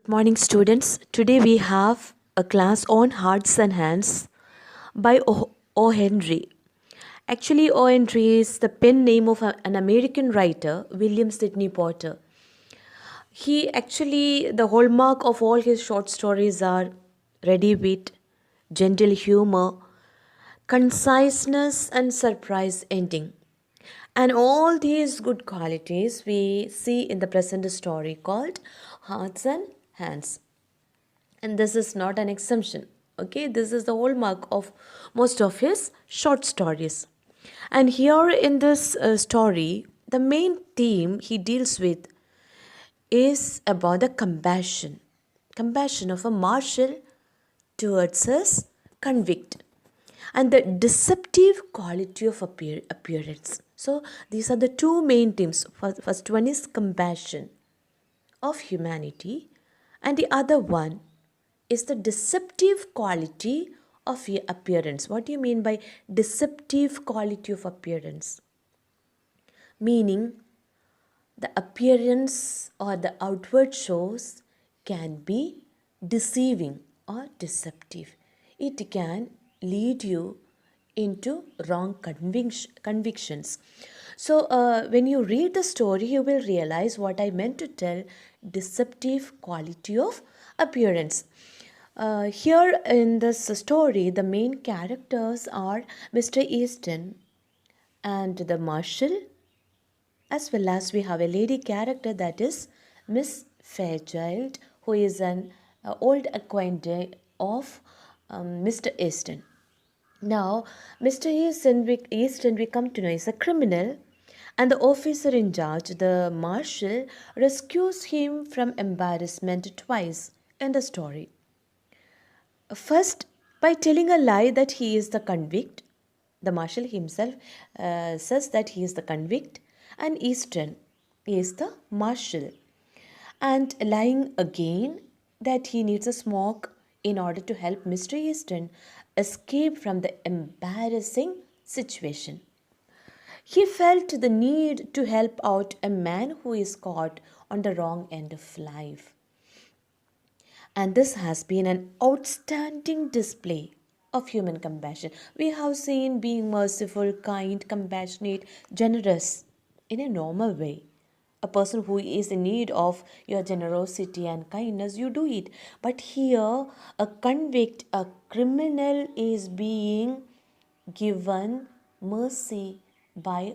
Morning, students. Today we have a class on Hearts and Hands by O. Henry. Actually, O. Henry is the pen name of an American writer, William Sidney Porter. The hallmark of all his short stories are ready wit, gentle humor, conciseness, and surprise ending. And all these good qualities we see in the present story called Hearts and Hands. And this is not an exemption. Okay, this is the hallmark of most of his short stories. And here in this story, the main theme he deals with is about the compassion of a marshal towards his convict, and the deceptive quality of appearance. So these are the two main themes. First one is compassion of humanity, and the other one is the deceptive quality of your appearance. What do you mean by deceptive quality of appearance? Meaning, the appearance or the outward shows can be deceiving or deceptive. It can lead you into wrong convictions. So, when you read the story, you will realize what I meant to tell deceptive quality of appearance. Here in this story, the main characters are Mr. Easton and the marshal, as well as we have a lady character, that is Miss Fairchild, who is an old acquaintance of Mr. Easton. Now, Mr. Easton, we come to know, is a criminal, and the officer in charge, the marshal, rescues him from embarrassment twice in the story. First, by telling a lie that he is the convict. The marshal himself says that he is the convict, and Easton is the marshal. And lying again that he needs a smoke in order to help Mr. Easton escape from the embarrassing situation. He felt the need to help out a man who is caught on the wrong end of life. And this has been an outstanding display of human compassion. We have seen being merciful, kind, compassionate, generous in a normal way. A person who is in need of your generosity and kindness, you do it. But here, a convict, a criminal is being given mercy by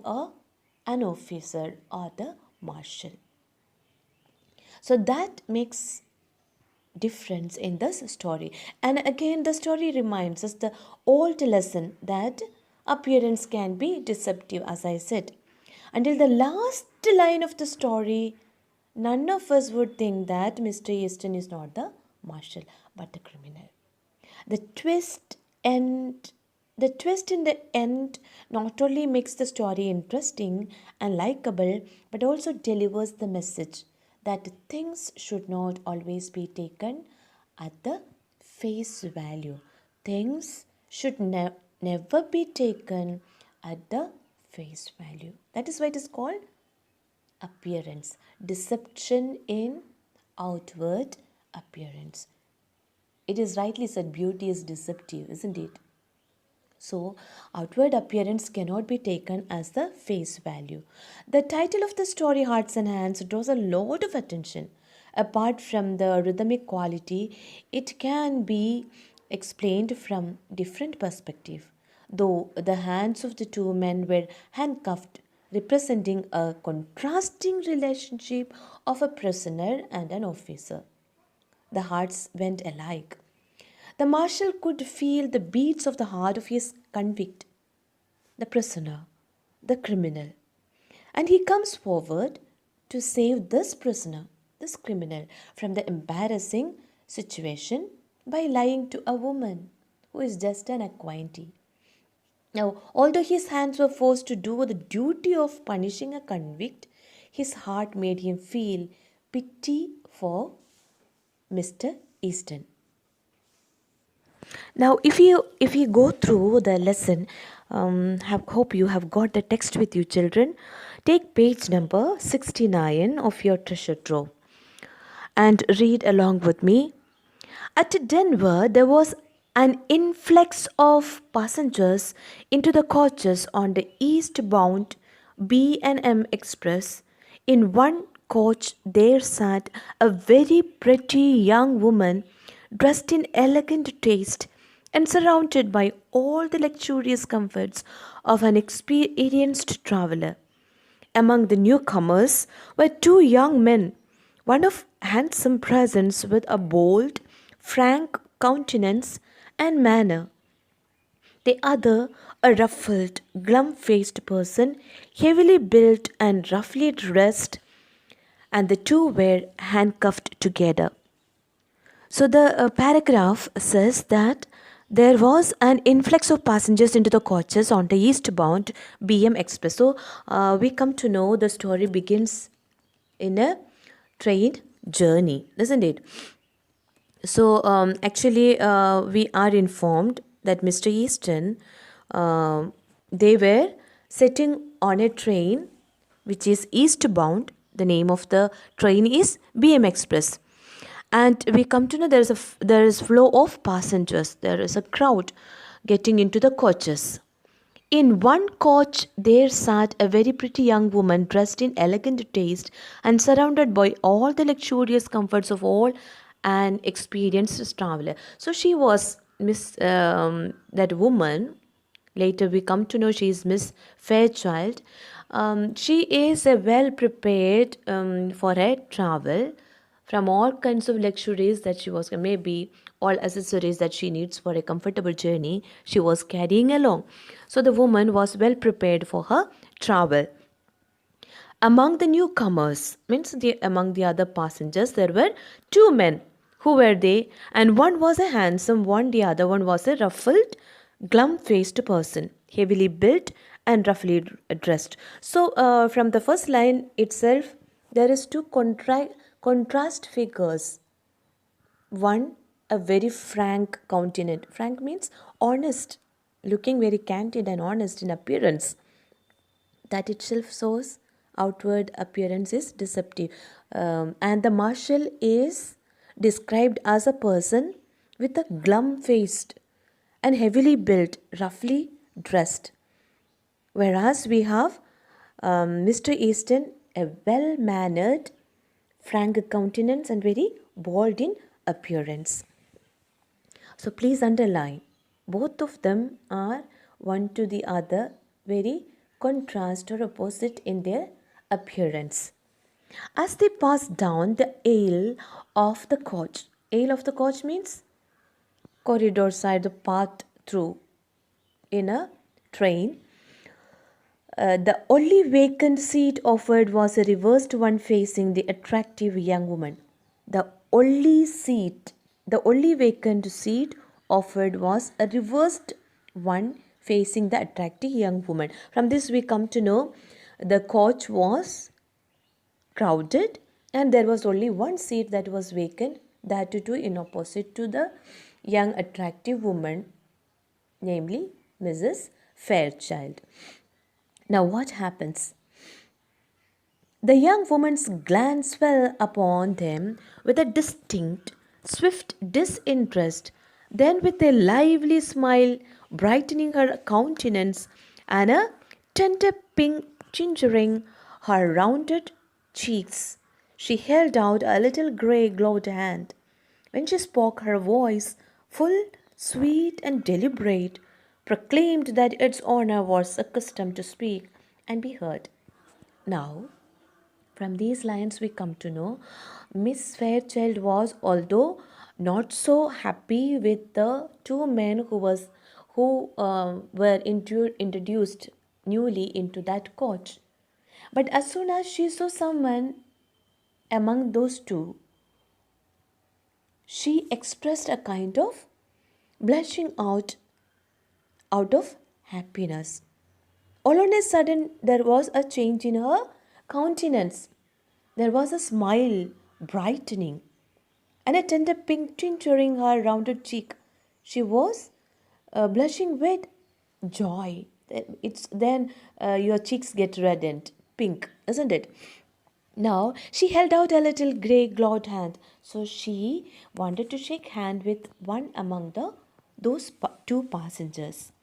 an officer or the marshal. So that makes difference in this story. And again, the story reminds us the old lesson that appearance can be deceptive, as I said. Until the last line of the story, none of us would think that Mr. Easton is not the marshal but the criminal. The twist in the end not only makes the story interesting and likable, but also delivers the message that things should not always be taken at the face value. Things should never be taken at the face value. That is why it is called appearance. Deception in outward appearance. It is rightly said, beauty is deceptive, isn't it? So, outward appearance cannot be taken as the face value. The title of the story, Hearts and Hands, draws a lot of attention. Apart from the rhythmic quality, it can be explained from different perspective. Though the hands of the two men were handcuffed, representing a contrasting relationship of a prisoner and an officer. The hearts went alike. The marshal could feel the beats of the heart of his convict, the prisoner, the criminal. And he comes forward to save this prisoner, this criminal, from the embarrassing situation by lying to a woman who is just an acquaintee. Now, although his hands were forced to do the duty of punishing a convict, his heart made him feel pity for Mr. Easton. Now, if you go through the lesson, hope you have got the text with you, children. Take page number 69 of your treasure trove. and read along with me. At Denver, there was an influx of passengers into the coaches on the eastbound B&M Express. In one coach, there sat a very pretty young woman dressed in elegant taste and surrounded by all the luxurious comforts of an experienced traveler. Among the newcomers were two young men, one of handsome presence with a bold, frank countenance and manner, the other a ruffled, glum faced person, heavily built and roughly dressed, and the two were handcuffed together. So the paragraph says that there was an influx of passengers into the coaches on the eastbound BM Express. So we come to know the story begins in a train journey, isn't it? So actually, we are informed that Mr. Easton, they were sitting on a train which is eastbound. The name of the train is BM Express, and we come to know there is flow of passengers. There is a crowd getting into the coaches. In one coach, there sat a very pretty young woman dressed in elegant taste and surrounded by all the luxurious comforts of all an experienced traveler. So she was that woman. Later, we come to know she is Miss Fairchild. She is a well prepared for a travel from all kinds of luxuries that she was, maybe all accessories that she needs for a comfortable journey, she was carrying along. So the woman was well prepared for her travel. Among the newcomers, means among the other passengers, there were two men. Who were they? And one was a handsome one, the other one was a ruffled, glum faced person, heavily built and roughly dressed. So, from the first line itself, there is two contrast figures. One, a very frank countenance. Frank means honest, looking very candid and honest in appearance. That itself shows outward appearance is deceptive. And the marshal is described as a person with a glum faced and heavily built, roughly dressed. Whereas we have Mr. Easton, a well mannered, frank countenance, and very bold in appearance. So please underline, both of them are one to the other very contrast or opposite in their appearance. As they pass down the aisle of the coach means corridor side, the path through in a train. The only vacant seat offered was a reversed one facing the attractive young woman. The only vacant seat offered was a reversed one facing the attractive young woman. From this, we come to know the coach was crowded and there was only one seat that was vacant, that too in opposite to the young attractive woman, namely Mrs. Fairchild. Now, what happens? The young woman's glance fell upon them with a distinct, swift disinterest, then with a lively smile brightening her countenance and a tender pink tinging her rounded cheeks, she held out a little grey gloved hand. When she spoke, her voice, full, sweet, and deliberate, proclaimed that its owner was accustomed to speak and be heard. Now, from these lines, we come to know Miss Fairchild was, although not so happy with the two men who were introduced newly into that coach. But as soon as she saw someone among those two, she expressed a kind of blushing out of happiness. All on a sudden, there was a change in her countenance. There was a smile brightening and a tender pink tincturing her rounded cheek. She was blushing with joy. It's then your cheeks get reddened, pink, isn't it? Now she held out a little grey gloved hand. So she wanted to shake hand with one among those two passengers.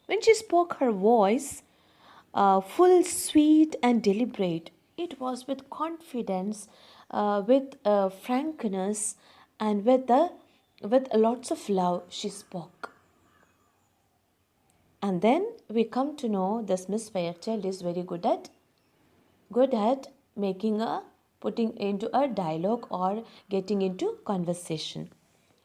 When she spoke, her voice, full, sweet, and deliberate, it was with confidence, with frankness, and with lots of love she spoke. And then we come to know this Miss Fairchild is very good at making a putting into a dialogue or getting into conversation.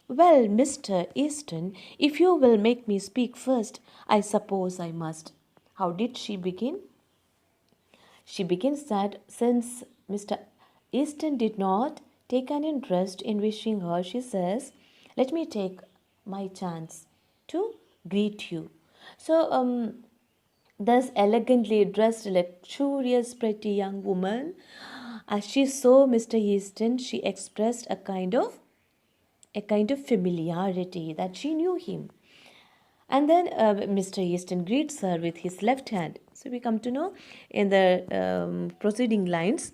Well, Mr. Easton, if you will make me speak first, I suppose I must. How did she begin? She begins that since Mr. Easton did not take an interest in wishing her, she says, let me take my chance to greet you. So, thus elegantly dressed, luxurious, pretty young woman, as she saw Mr. Easton, she expressed a kind of familiarity that she knew him. And then Mr. Easton greets her with his left hand. So we come to know in the proceeding lines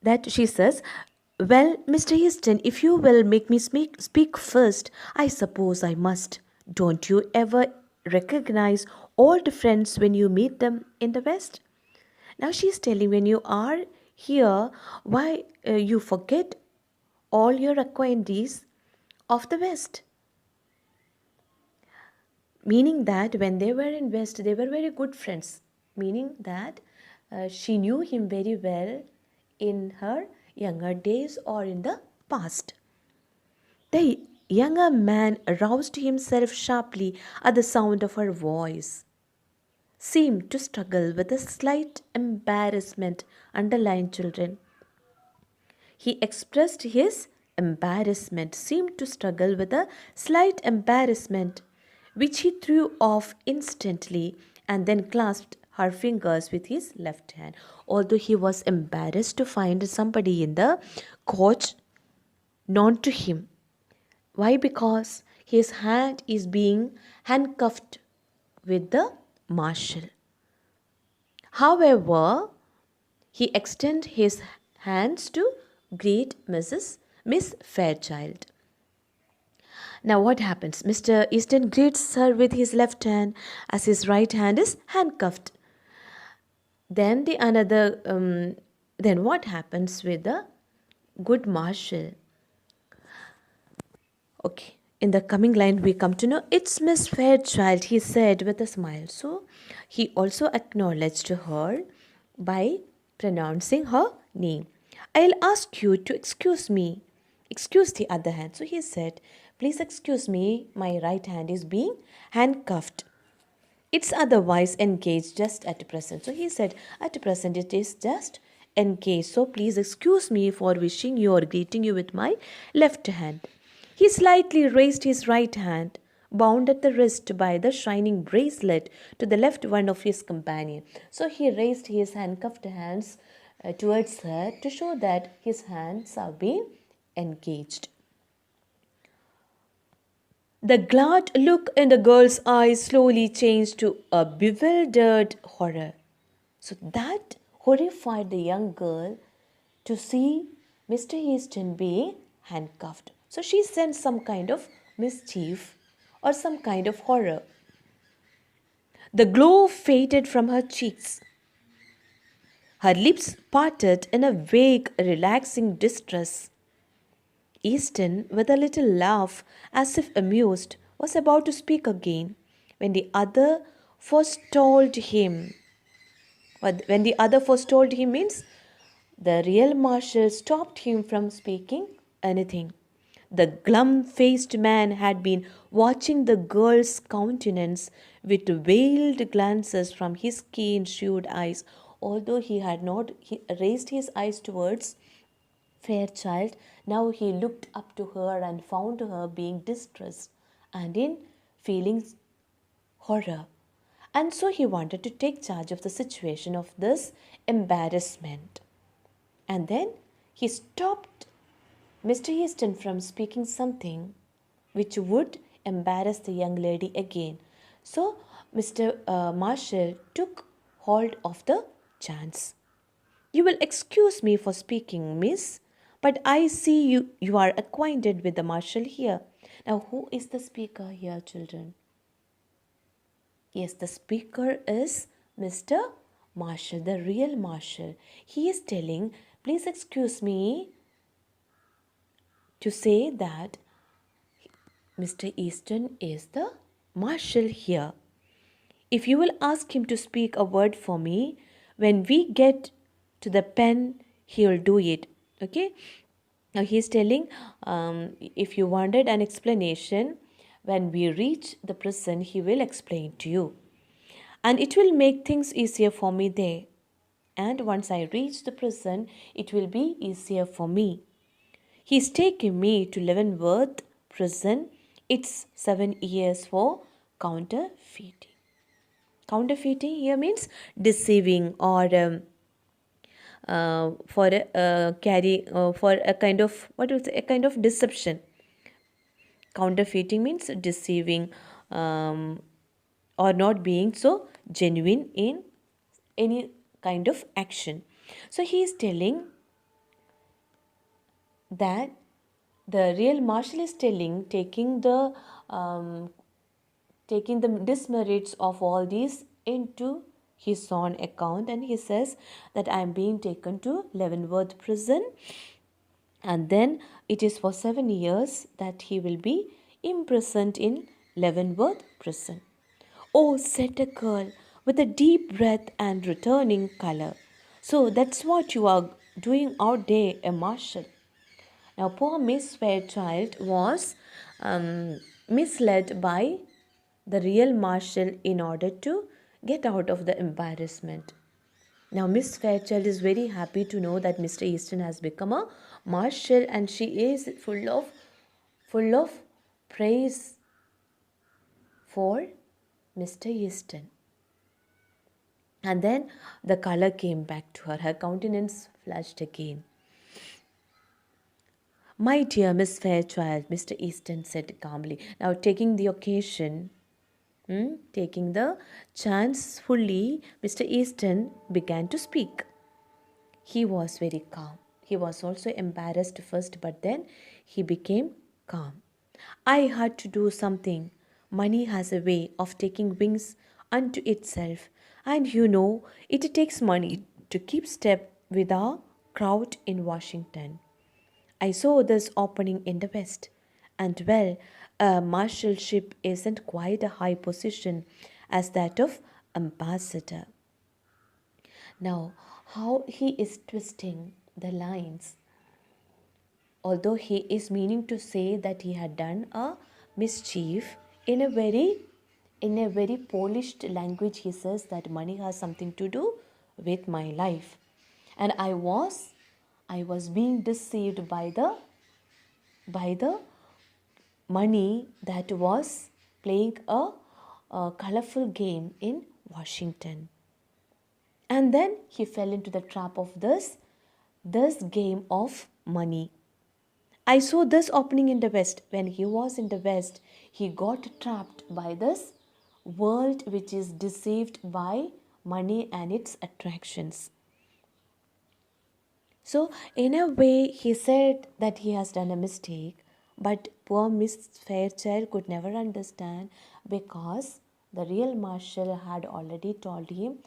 that she says, well, Mr. Easton, if you will make me speak first, I suppose I must. Don't you ever recognize old friends when you meet them in the West? Now she's telling when you are here, why you forget all your acquaintances of the West. Meaning that when they were in West, they were very good friends. Meaning that she knew him very well in her younger days or in the past. The younger man aroused himself sharply at the sound of her voice, seemed to struggle with a slight embarrassment. Underlined, children. He expressed his embarrassment, seemed to struggle with a slight embarrassment, which he threw off instantly and then clasped her fingers with his left hand. Although he was embarrassed to find somebody in the coach known to him. Why? Because his hand is being handcuffed with the marshal. However, he extended his hands to greet Miss Fairchild. Now what happens? Mr. Easton greets her with his left hand as his right hand is handcuffed. Then then what happens with the good marshal? Okay. In the coming line, we come to know it's Miss Fairchild, he said with a smile. So he also acknowledged her by pronouncing her name. I'll ask you to excuse me. Excuse the other hand. So he said, please excuse me, my right hand is being handcuffed. It's otherwise engaged just at present. So he said, at present it is just engaged. So please excuse me for wishing you or greeting you with my left hand. He slightly raised his right hand, bound at the wrist by the shining bracelet, to the left one of his companion. So he raised his handcuffed hands towards her to show that his hands are being engaged. The glad look in the girl's eyes slowly changed to a bewildered horror. So that horrified the young girl to see Mr. Easton being handcuffed. So she sensed some kind of mischief or some kind of horror. The glow faded from her cheeks. Her lips parted in a vague, relaxing distress. Easton, with a little laugh, as if amused, was about to speak again when the other forestalled him. When the other forestalled him means the real marshal stopped him from speaking anything. The glum-faced man had been watching the girl's countenance with veiled glances from his keen, shrewd eyes. Although he had not raised his eyes towards Fairchild, now he looked up to her and found her being distressed and in feeling horror. And so he wanted to take charge of the situation of this embarrassment. And then he stopped Mr. Easton from speaking something which would embarrass the young lady again. So Mr. Marshall took hold of the chance. You will excuse me for speaking, miss, But I see you are acquainted with the marshal here. Now, who is the speaker here, children? Yes, the speaker is Mr. Marshall, the real Marshall. He is telling, please excuse me to say that Mr. Easton is the Marshal here. If you will ask him to speak a word for me, when we get to the pen, he will do it. Okay? Now he is telling, if you wanted an explanation, when we reach the prison, he will explain to you. And it will make things easier for me there. And once I reach the prison, it will be easier for me. He's taken me to Leavenworth prison. It's 7 years for counterfeiting. Counterfeiting here means deceiving or for for a kind of what do you say, a kind of deception. Counterfeiting means deceiving or not being so genuine in any kind of action. So he is telling that the real marshal is telling, taking the dismerits of all these into his own account, and he says that I am being taken to Leavenworth prison, and then it is for 7 years that he will be imprisoned in Leavenworth prison. Oh, said the girl with a deep breath and returning color. So that's what you are doing out there, a marshal. Now, poor Miss Fairchild was misled by the real marshal in order to get out of the embarrassment. Now, Miss Fairchild is very happy to know that Mr. Easton has become a marshal, and she is full of praise for Mr. Easton. And then the color came back to her. Her countenance flushed again. My dear Miss Fairchild, Mr. Easton said calmly. Now, taking the occasion, taking the chance fully, Mr. Easton began to speak. He was very calm. He was also embarrassed first, but then he became calm. I had to do something. Money has a way of taking wings unto itself, and you know it takes money to keep step with our crowd in Washington. I saw this opening in the West, and well, a marshalship isn't quite a high position as that of ambassador. Now, how he is twisting the lines. Although he is meaning to say that he had done a mischief, in a very polished language, he says that money has something to do with my life, and I was being deceived by the money that was playing a colorful game in Washington. And then he fell into the trap of this game of money. I saw this opening in the West. When he was in the West, he got trapped by this world which is deceived by money and its attractions. So, in a way, he said that he has done a mistake, but poor Miss Fairchild could never understand because the real marshal had already told him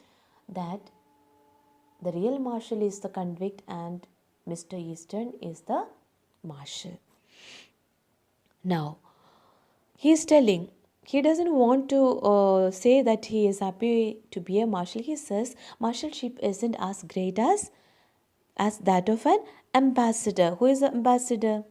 that the real marshal is the convict and Mr. Easton is the marshal. Now, he is telling, he doesn't want to say that he is happy to be a marshal. He says marshalship isn't as great as that of an ambassador. Who is an ambassador?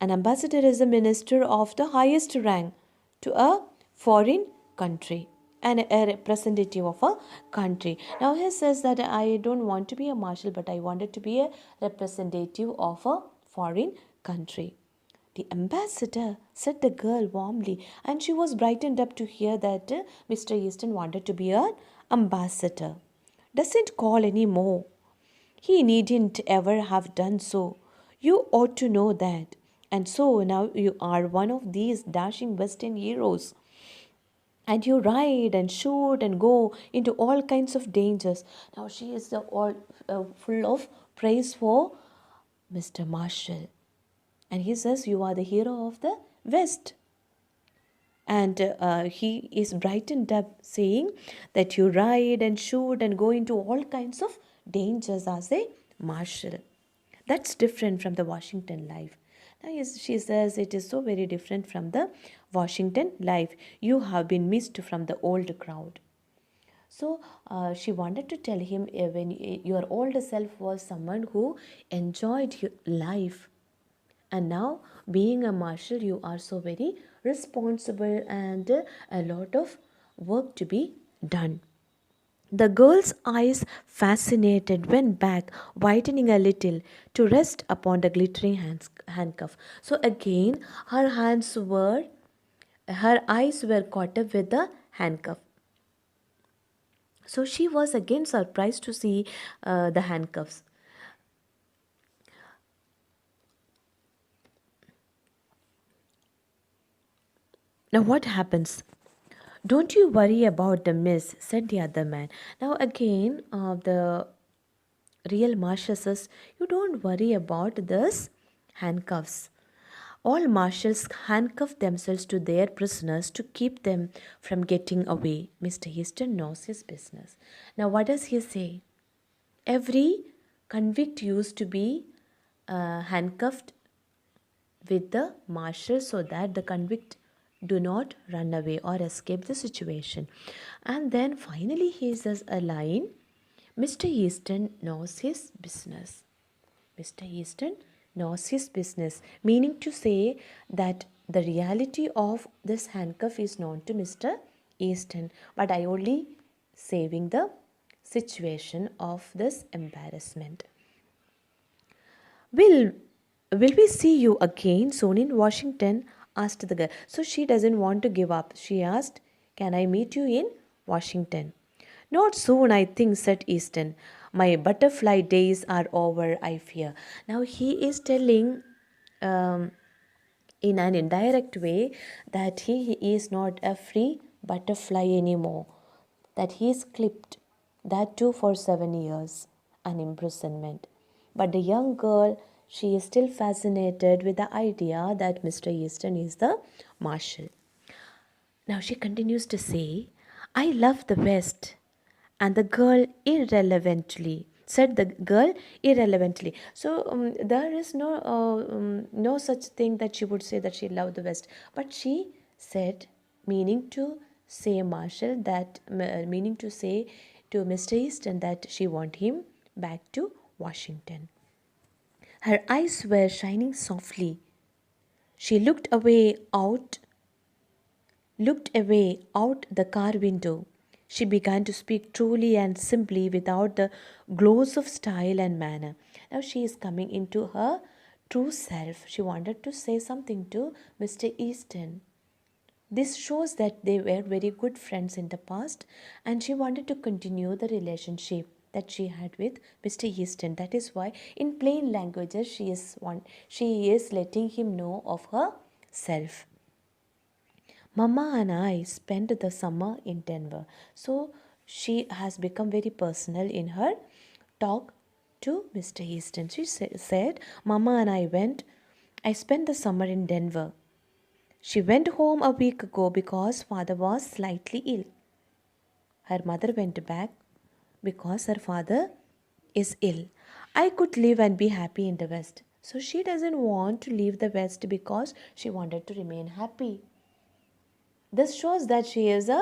An ambassador is a minister of the highest rank to a foreign country and a representative of a country. Now he says that I don't want to be a marshal, but I wanted to be a representative of a foreign country. The ambassador, said the girl warmly, and she was brightened up to hear that Mr. Easton wanted to be an ambassador. Doesn't call any more. He needn't ever have done so. You ought to know that. And so now you are one of these dashing Western heroes. And you ride and shoot and go into all kinds of dangers. Now she is all full of praise for Mr. Marshall. And he says, "You are the hero of the West." And he is brightened up, saying that you ride and shoot and go into all kinds of dangers as a marshal. That's different from the Washington life. Now, yes, she says it is so very different from the Washington life. You have been missed from the old crowd. So she wanted to tell him, when your old self was someone who enjoyed life, and now being a marshal you are so very responsible, and a lot of work to be done. The girl's eyes, fascinated, went back, whitening a little, to rest upon the glittering handcuff. So again, her eyes were caught up with the handcuff. So she was again surprised to see the handcuffs. Now, what happens? "Don't you worry about the miss," said the other man. Now, again, the real marshal says, "You don't worry about this handcuffs. All marshals handcuff themselves to their prisoners to keep them from getting away. Mr. Easton knows his business." Now, what does he say? Every convict used to be handcuffed with the marshal so that the convict do not run away or escape the situation. And then finally he says a line, "Mr. Easton knows his business." Mr. Easton knows his business, meaning to say that the reality of this handcuff is known to Mr. Easton, but I only saving the situation of this embarrassment. Will will we see you again soon in Washington?" asked the girl. So she doesn't want to give up. She asked, "Can I meet you in Washington?" "Not soon, I think," said Easton. "My butterfly days are over, I fear." Now he is telling um, in an indirect way that he is not a free butterfly anymore, that he is clipped, that too for 7 years, an imprisonment. But the young girl, she is still fascinated with the idea that Mr. Easton is the marshal. Now she continues to say, "I love the West." And the girl irrelevantly said, the girl irrelevantly. So there is no such thing that she would say that she loved the West. But she said, meaning to say Marshall, that meaning to say to Mr. Easton that she want him back to Washington. Her eyes were shining softly. She looked away out the car window. She began to speak truly and simply without the glows of style and manner. Now she is coming into her true self. She wanted to say something to Mr. Easton. This shows that they were very good friends in the past, and she wanted to continue the relationship that she had with Mr. Easton. That is why in plain languages she is letting him know of herself. Mama and I spent the summer in Denver. So she has become very personal in her talk to Mr. Easton. She said, "Mama and I spent the summer in Denver. She went home a week ago because father was slightly ill. Her mother went back because her father is ill. I could live and be happy in the West." So she doesn't want to leave the West because she wanted to remain happy. This shows that she is a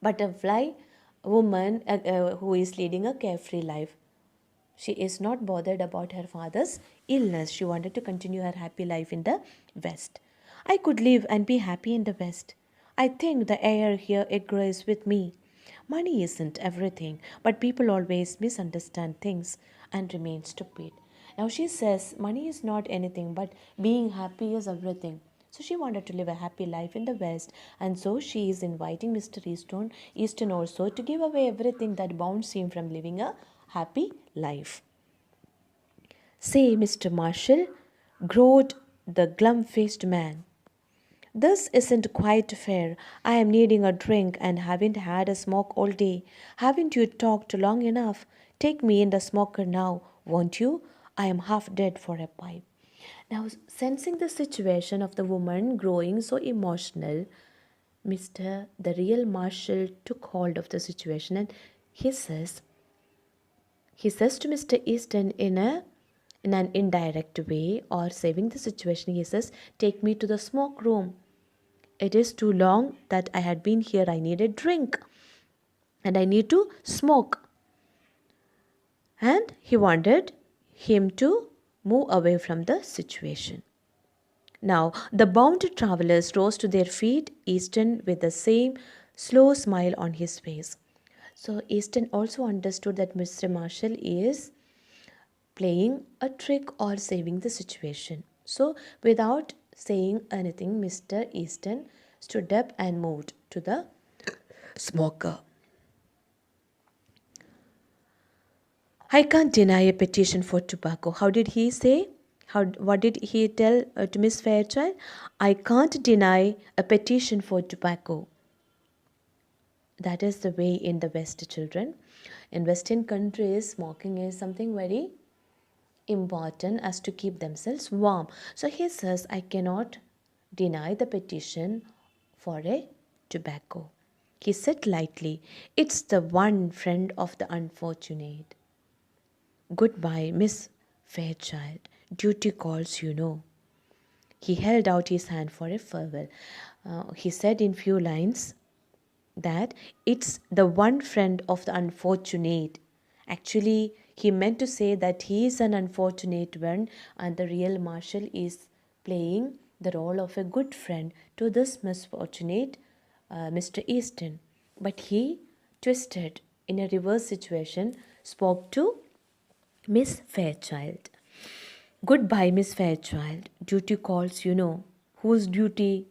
butterfly woman who is leading a carefree life. She is not bothered about her father's illness. She wanted to continue her happy life in the West. "I could live and be happy in the West. I think the air here agrees with me. Money isn't everything, but people always misunderstand things and remain stupid." Now she says money is not anything, but being happy is everything. So she wanted to live a happy life in the West, and so she is inviting Mr. Easton also to give away everything that bounds him from living a happy life. "Say, Mr. Marshall," growled the glum-faced man, "this isn't quite fair. I am needing a drink and haven't had a smoke all day. Haven't you talked long enough? Take me in the smoker now. Won't you? I am half dead for a pipe. Now, sensing the situation of the woman growing so emotional, the real marshal took hold of the situation, and he says, he says to Mr. Easton in an indirect way, or saving the situation, he says, "Take me to the smoke room. It is too long that I had been here. I need a drink and I need to smoke." And he wanted him to move away from the situation. Now, the bound travelers rose to their feet, Easton with the same slow smile on his face. So, Easton also understood that Mr. Marshall is playing a trick or saving the situation. So, without saying anything, Mr. Easton stood up and moved to the smoker. "I can't deny a petition for tobacco." How did he say? What did he tell to Miss Fairchild? "I can't deny a petition for tobacco." That is the way in the West, children. In Western countries, smoking is something very important as to keep themselves warm. So he says, "I cannot deny the petition for a tobacco." He said lightly, "It's the one friend of the unfortunate. Goodbye, Miss Fairchild. Duty calls, you know." He held out his hand for a farewell. He said in few lines that it's the one friend of the unfortunate. Actually, he meant to say that he is an unfortunate one and the real marshal is playing the role of a good friend to this misfortunate Mr. Easton. But he twisted in a reverse situation, spoke to Miss Fairchild. "Goodbye, Miss Fairchild. Duty calls, you know." Whose duty?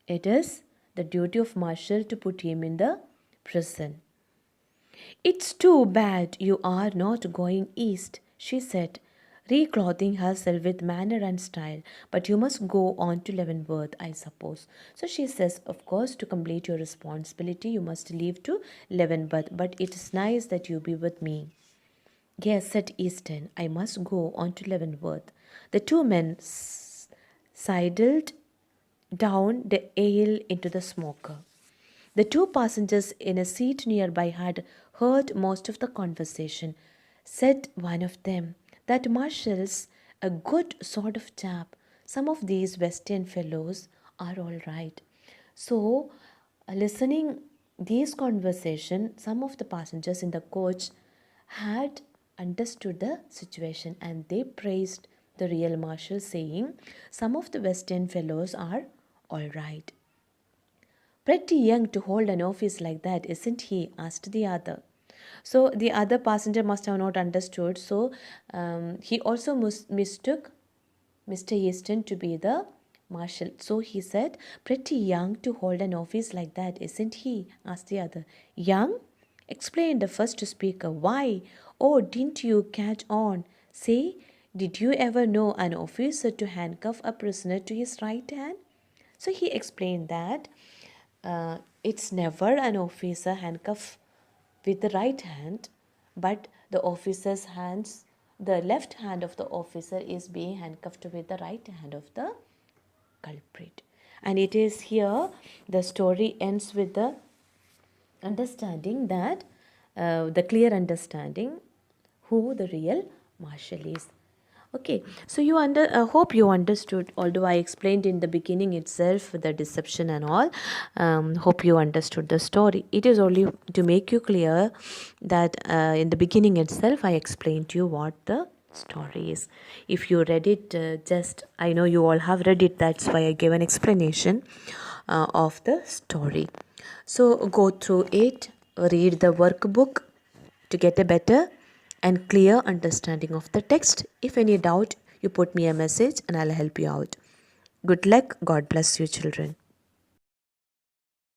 It is the duty of Marshall to put him in the prison. "It's too bad you are not going east," she said, reclothing herself with manner and style. "But you must go on to Leavenworth, I suppose." So she says, "Of course, to complete your responsibility, you must leave to Leavenworth, but it is nice that you be with me." "Yes," said Easton, "I must go on to Leavenworth." The two men sidled down the aisle into the smoker. The two passengers in a seat nearby had heard most of the conversation. Said one of them, "That Marshall's a good sort of chap. Some of these Western fellows are all right." So, listening these conversation, some of the passengers in the coach had understood the situation and they praised the real marshal, saying, "Some of the Western fellows are all right." "Pretty young to hold an office like that, isn't he?" asked the other. So the other passenger must have not understood. So he also mistook Mr. Easton to be the marshal. So he said, "Pretty young to hold an office like that, isn't he?" asked the other. "Young?" explained the first speaker. "Why? Oh, didn't you catch on? Say, did you ever know an officer to handcuff a prisoner to his right hand?" So he explained that it's never an officer handcuff with the right hand, but the officer's hands, the left hand of the officer is being handcuffed with the right hand of the culprit. And it is here the story ends with the understanding that the clear understanding who the real marshal is. Okay, so you hope you understood, although I explained in the beginning itself the deception and all. Hope you understood the story. It is only to make you clear that in the beginning itself I explained to you what the story is. If you read it, I know you all have read it, that's why I gave an explanation of the story. So go through it, read the workbook to get a better and clear understanding of the text. If any doubt, you put me a message and I'll help you out. Good luck. God bless you, children.